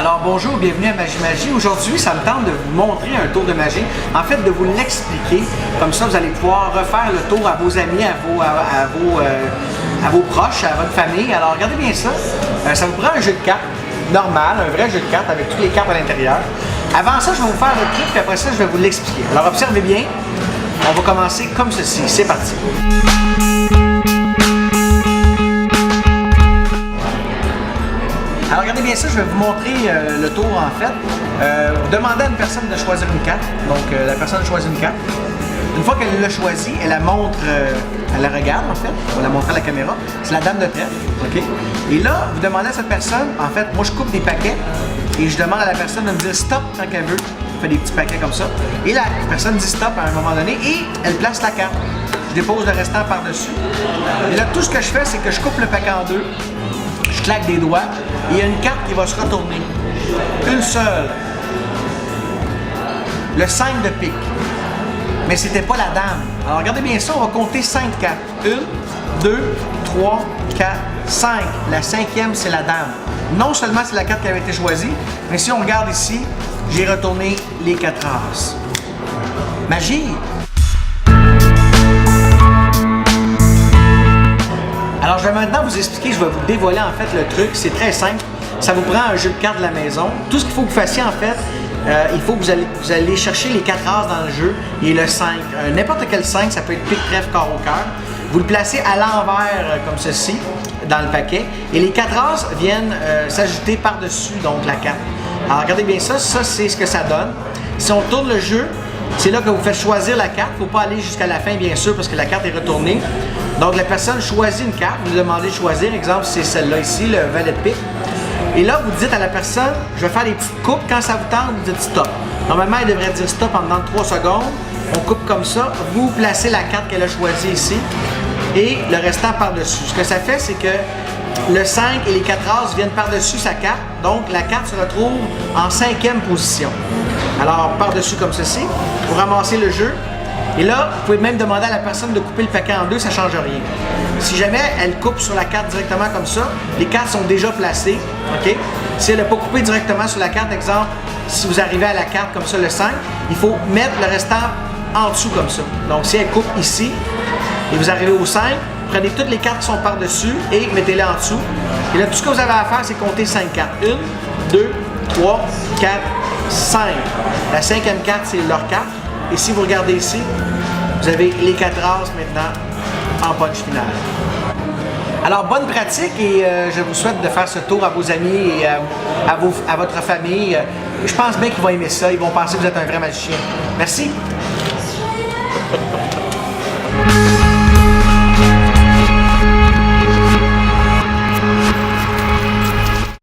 Alors bonjour, bienvenue à Magie. Aujourd'hui, ça me tente de vous montrer un tour de magie. En fait, de vous l'expliquer. Comme ça, vous allez pouvoir refaire le tour à vos amis, à vos proches, à votre famille. Alors regardez bien ça. Ça vous prend un jeu de cartes normal, un vrai jeu de cartes avec toutes les cartes à l'intérieur. Avant ça, je vais vous faire le truc, puis après ça, je vais vous l'expliquer. Alors observez bien. On va commencer comme ceci. C'est parti. Alors regardez bien ça, je vais vous montrer le tour en fait. Demandez à une personne de choisir une carte. Donc la personne choisit une carte. Une fois qu'elle l'a choisie, elle la montre, elle la regarde en fait, on va la montrer à la caméra. C'est la dame de trèfle, ok? Et là, vous demandez à cette personne, en fait, moi je coupe des paquets et je demande à la personne de me dire stop quand elle veut. Je fais des petits paquets comme ça. Et la personne dit stop à un moment donné et elle place la carte. Je dépose le restant par-dessus. Et là, tout ce que je fais, c'est que je coupe le paquet en deux. Je claque des doigts et il y a une carte qui va se retourner. Une seule. Le 5 de pique. Mais c'était pas la dame. Alors regardez bien ça, on va compter 5 cartes. 1, 2, 3, 4, 5. La cinquième, c'est la dame. Non seulement c'est la carte qui avait été choisie, mais si on regarde ici, j'ai retourné les 4 as. Magie! Alors je vais maintenant vous expliquer, je vais vous dévoiler en fait le truc. C'est très simple. Ça vous prend un jeu de cartes de la maison. Tout ce qu'il faut que vous fassiez en fait, il faut que vous allez chercher les 4 as dans le jeu et le 5. N'importe quel 5, ça peut être pique, trèfle, carreau, cœur. Vous le placez à l'envers comme ceci dans le paquet et les 4 as viennent s'ajouter par-dessus donc la carte. Alors regardez bien ça, ça c'est ce que ça donne. Si on tourne le jeu, c'est là que vous faites choisir la carte. Il ne faut pas aller jusqu'à la fin bien sûr parce que la carte est retournée. Donc la personne choisit une carte, vous demandez de choisir, exemple c'est celle-là ici, le valet de pique. Et là, vous dites à la personne, je vais faire des petites coupes. Quand ça vous tente, vous dites stop. Normalement, elle devrait dire stop en dedans de 3 secondes. On coupe comme ça. Vous placez la carte qu'elle a choisie ici et le restant par-dessus. Ce que ça fait, c'est que le 5 et les 4 as viennent par-dessus sa carte. Donc, la carte se retrouve en 5e position. Alors, par-dessus comme ceci, vous ramassez le jeu. Et là, vous pouvez même demander à la personne de couper le paquet en deux, ça ne change rien. Si jamais elle coupe sur la carte directement comme ça, les cartes sont déjà placées, ok? Si elle n'a pas coupé directement sur la carte, exemple, si vous arrivez à la carte comme ça, le 5, il faut mettre le restant en dessous comme ça. Donc si elle coupe ici, et vous arrivez au 5, prenez toutes les cartes qui sont par-dessus et mettez-les en dessous. Et là, tout ce que vous avez à faire, c'est compter 5 cartes. 1, 2, 3, 4, 5. La 5e carte, c'est leur carte. Et si vous regardez ici, vous avez les 4 as maintenant en punch final. Alors, bonne pratique et je vous souhaite de faire ce tour à vos amis et à votre famille. Je pense bien qu'ils vont aimer ça. Ils vont penser que vous êtes un vrai magicien. Merci.